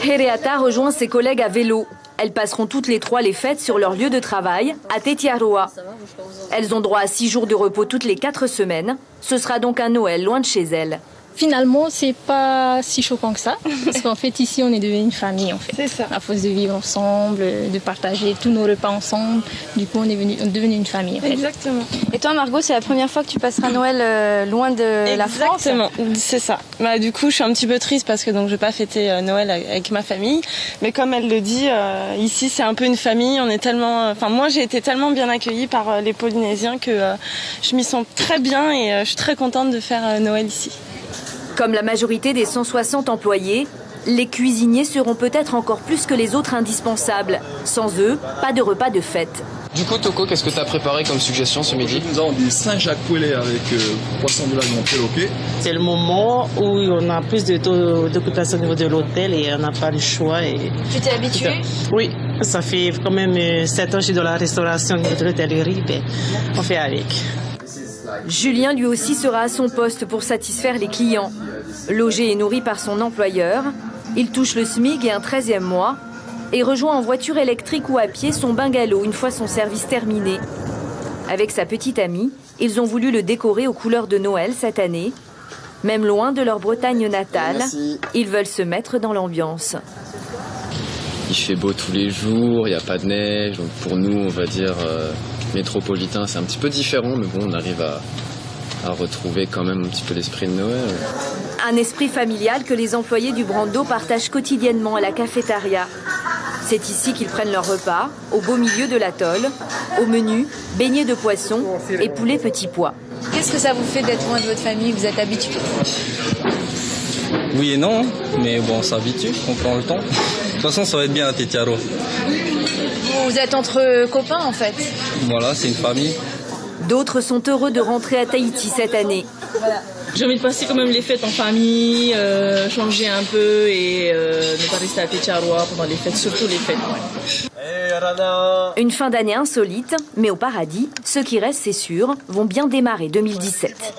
Hereata rejoint ses collègues à vélo. Elles passeront toutes les trois les fêtes sur leur lieu de travail, à Tetiaroa. Elles ont droit à 6 jours de repos toutes les 4 semaines. Ce sera donc un Noël loin de chez elles. Finalement, c'est pas si choquant que ça, parce qu'en fait, ici, on est devenu une famille, en fait. C'est ça. À force de vivre ensemble, de partager tous nos repas ensemble, du coup, on est devenu une famille, en fait. Exactement. Et toi, Margot, c'est la première fois que tu passeras Noël loin de la France? Exactement, c'est ça. Bah, du coup, je suis un petit peu triste parce que donc, je vais pas fêter Noël avec ma famille. Mais comme elle le dit, ici, c'est un peu une famille. On est tellement, enfin, moi, j'ai été tellement bien accueillie par les Polynésiens que je m'y sens très bien et je suis très contente de faire Noël ici. Comme la majorité des 160 employés, les cuisiniers seront peut-être encore plus que les autres indispensables. Sans eux, pas de repas de fête. Du coup, Toko, qu'est-ce que tu as préparé comme suggestion ce midi? Nous avons du Saint-Jacques-Poulet avec poisson de lagon péloqué. C'est le moment où on a plus de taux d'occupation au niveau de l'hôtel et on n'a pas le choix. Tu t'es habitué? Oui, ça fait quand même 7 ans que je suis dans la restauration de l'hôtellerie, on fait avec. Julien lui aussi sera à son poste pour satisfaire les clients. Logé et nourri par son employeur, il touche le SMIC et un 13e mois et rejoint en voiture électrique ou à pied son bungalow une fois son service terminé. Avec sa petite amie, ils ont voulu le décorer aux couleurs de Noël cette année. Même loin de leur Bretagne natale, ils veulent se mettre dans l'ambiance. Il fait beau tous les jours, il n'y a pas de neige, donc pour nous, on va dire métropolitain, c'est un petit peu différent, mais bon, on arrive à retrouver quand même un petit peu l'esprit de Noël. Un esprit familial que les employés du Brando partagent quotidiennement à la cafétéria. C'est ici qu'ils prennent leur repas, au beau milieu de l'atoll. Au menu, beignets de poisson et poulet petit pois. Qu'est-ce que ça vous fait d'être loin de votre famille? Vous êtes habitué? Oui et non, mais bon, on s'habitue, on prend le temps. De toute façon, ça va être bien à Tetiaroa. Vous êtes entre copains, en fait? Voilà, c'est une famille. D'autres sont heureux de rentrer à Tahiti cette année. Voilà. J'ai envie de passer quand même les fêtes en famille, changer un peu et ne pas rester à Tetiaroa pendant les fêtes, surtout les fêtes. Ouais. Une fin d'année insolite, mais au paradis, ceux qui restent, c'est sûr, vont bien démarrer 2017.